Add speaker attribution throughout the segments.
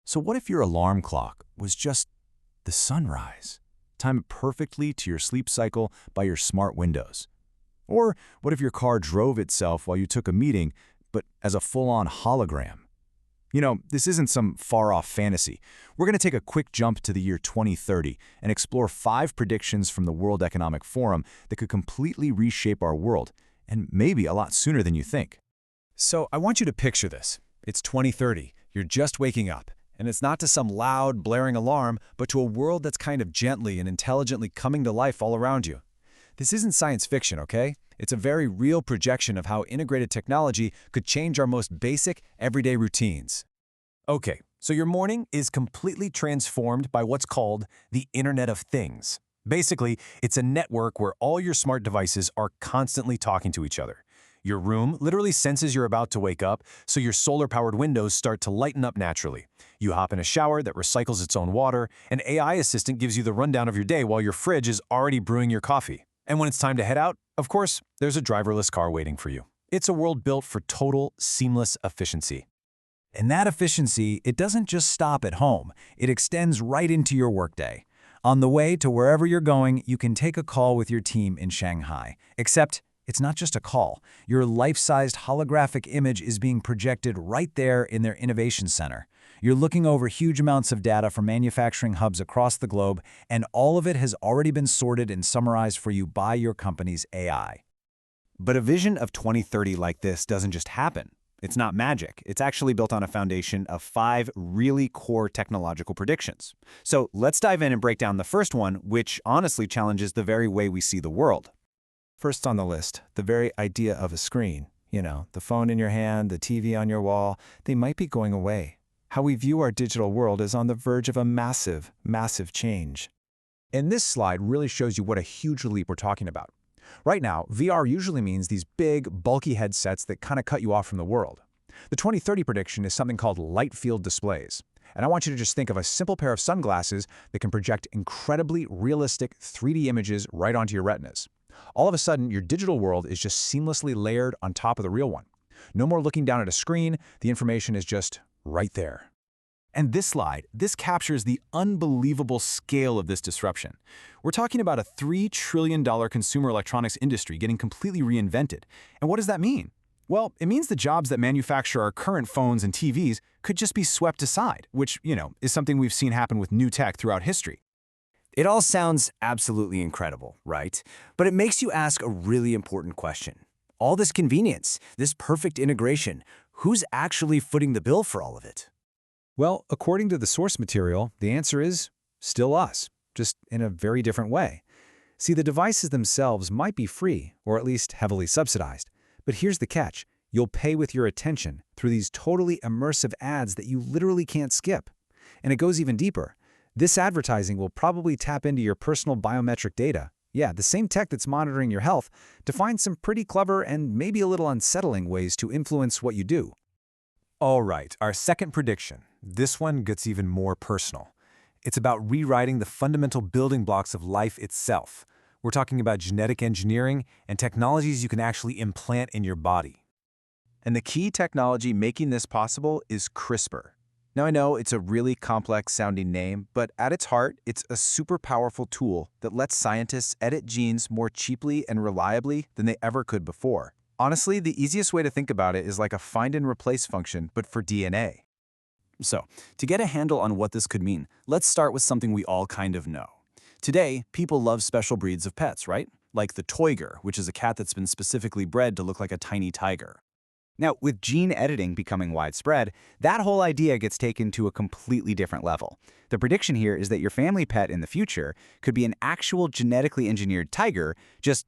Speaker 1: So what if your alarm clock was just the sunrise? Time it perfectly to your sleep cycle by your smart windows. Or what if your car drove itself while you took a meeting, but as a full-on hologram? This isn't some far-off fantasy. We're going to take a quick jump to the year 2030 and explore 5 predictions from the World Economic Forum that could completely reshape our world, and maybe a lot sooner than you think.
Speaker 2: So I want you to picture this. It's 2030, you're just waking up, and it's not to some loud, blaring alarm, but to a world that's kind of gently and intelligently coming to life all around you. This isn't science fiction, okay? It's a very real projection of how integrated technology could change our most basic, everyday routines. Okay, so your morning is completely transformed by what's called the Internet of Things. Basically, it's a network where all your smart devices are constantly talking to each other. Your room literally senses you're about to wake up, so your solar-powered windows start to lighten up naturally. You hop in a shower that recycles its own water, an AI assistant gives you the rundown of your day while your fridge is already brewing your coffee. And when it's time to head out, of course, there's a driverless car waiting for you. It's a world built for total, seamless efficiency.
Speaker 3: And that efficiency, it doesn't just stop at home. It extends right into your workday. On the way to wherever you're going, you can take a call with your team in Shanghai. Except, it's not just a call. Your life-sized holographic image is being projected right there in their innovation center. You're looking over huge amounts of data from manufacturing hubs across the globe, and all of it has already been sorted and summarized for you by your company's AI.
Speaker 4: But a vision of 2030 like this doesn't just happen. It's not magic. It's actually built on a foundation of 5 really core technological predictions. So let's dive in and break down the first one, which honestly challenges the very way we see the world.
Speaker 2: First on the list, the very idea of a screen. The phone in your hand, the TV on your wall, they might be going away. How we view our digital world is on the verge of a massive, massive change.
Speaker 5: And this slide really shows you what a huge leap we're talking about. Right now, VR usually means these big, bulky headsets that kind of cut you off from the world. The 2030 prediction is something called light field displays. And I want you to just think of a simple pair of sunglasses that can project incredibly realistic 3D images right onto your retinas. All of a sudden, your digital world is just seamlessly layered on top of the real one. No more looking down at a screen, the information is just right there.
Speaker 1: And this slide, this captures the unbelievable scale of this disruption. We're talking about a $3 trillion consumer electronics industry getting completely reinvented. And what does that mean? Well, it means the jobs that manufacture our current phones and TVs could just be swept aside, which, is something we've seen happen with new tech throughout history.
Speaker 4: It all sounds absolutely incredible, right? But it makes you ask a really important question. All this convenience, this perfect integration, who's actually footing the bill for all of it?
Speaker 5: Well, according to the source material, the answer is still us, just in a very different way. See, the devices themselves might be free, or at least heavily subsidized. But here's the catch. You'll pay with your attention through these totally immersive ads that you literally can't skip. And it goes even deeper. This advertising will probably tap into your personal biometric data. Yeah, the same tech that's monitoring your health to find some pretty clever and maybe a little unsettling ways to influence what you do.
Speaker 2: All right, our second prediction. This one gets even more personal. It's about rewriting the fundamental building blocks of life itself. We're talking about genetic engineering and technologies you can actually implant in your body.
Speaker 4: And the key technology making this possible is CRISPR. Now I know it's a really complex sounding name, but at its heart, it's a super powerful tool that lets scientists edit genes more cheaply and reliably than they ever could before. Honestly, the easiest way to think about it is like a find and replace function, but for DNA.
Speaker 1: So, to get a handle on what this could mean, let's start with something we all kind of know. Today, people love special breeds of pets, right? Like the Toyger, which is a cat that's been specifically bred to look like a tiny tiger.
Speaker 4: Now, with gene editing becoming widespread, that whole idea gets taken to a completely different level. The prediction here is that your family pet in the future could be an actual genetically engineered tiger, just,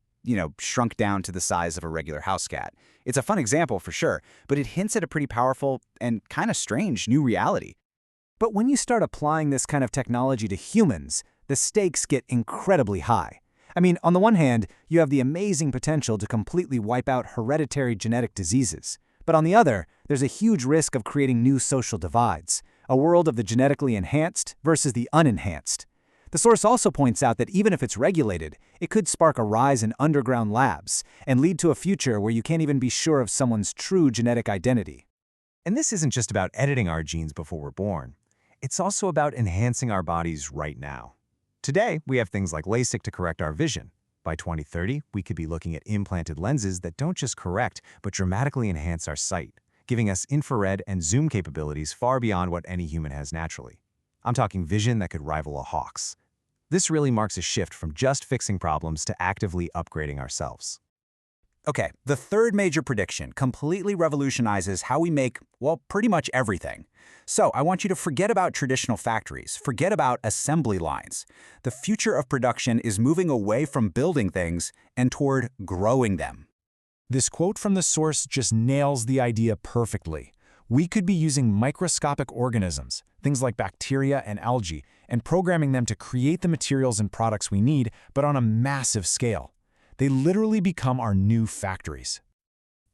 Speaker 4: shrunk down to the size of a regular house cat. It's a fun example for sure, but it hints at a pretty powerful and kind of strange new reality.
Speaker 3: But when you start applying this kind of technology to humans, the stakes get incredibly high. I mean, on the one hand, you have the amazing potential to completely wipe out hereditary genetic diseases. But on the other, there's a huge risk of creating new social divides, a world of the genetically enhanced versus the unenhanced. The source also points out that even if it's regulated, it could spark a rise in underground labs and lead to a future where you can't even be sure of someone's true genetic identity.
Speaker 2: And this isn't just about editing our genes before we're born.
Speaker 5: It's also about enhancing our bodies right now. Today, we have things like LASIK to correct our vision. By 2030, we could be looking at implanted lenses that don't just correct, but dramatically enhance our sight, giving us infrared and zoom capabilities far beyond what any human has naturally. I'm talking vision that could rival a hawk's. This really marks a shift from just fixing problems to actively upgrading ourselves.
Speaker 4: Okay, the third major prediction completely revolutionizes how we make, well, pretty much everything. So I want you to forget about traditional factories, forget about assembly lines. The future of production is moving away from building things and toward growing them.
Speaker 1: This quote from the source just nails the idea perfectly. We could be using microscopic organisms, things like bacteria and algae, and programming them to create the materials and products we need, but on a massive scale. They literally become our new factories.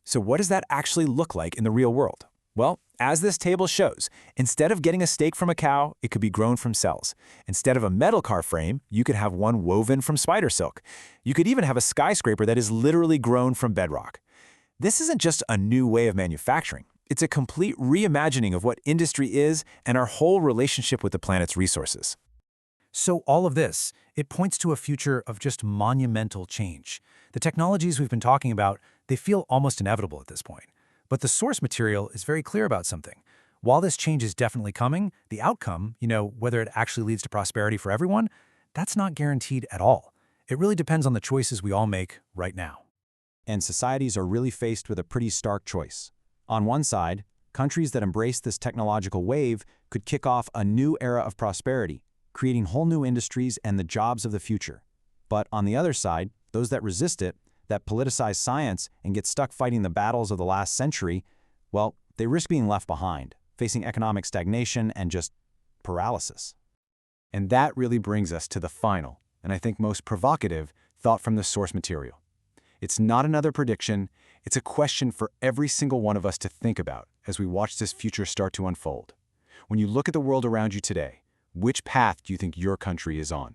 Speaker 2: So what does that actually look like in the real world? Well, as this table shows, instead of getting a steak from a cow, it could be grown from cells. Instead of a metal car frame, you could have one woven from spider silk. You could even have a skyscraper that is literally grown from bedrock. This isn't just a new way of manufacturing. It's a complete reimagining of what industry is and our whole relationship with the planet's resources.
Speaker 3: So all of this, it points to a future of just monumental change. The technologies we've been talking about, they feel almost inevitable at this point. But the source material is very clear about something. While this change is definitely coming, the outcome, whether it actually leads to prosperity for everyone, that's not guaranteed at all. It really depends on the choices we all make right now.
Speaker 1: And societies are really faced with a pretty stark choice. On one side, countries that embrace this technological wave could kick off a new era of prosperity, creating whole new industries and the jobs of the future. But on the other side, those that resist it, that politicize science and get stuck fighting the battles of the last century, well, they risk being left behind, facing economic stagnation and just paralysis. And that really brings us to the final, and I think most provocative, thought from the source material. It's not another prediction, it's a question for every single one of us to think about as we watch this future start to unfold. When you look at the world around you today, which path do you think your country is on?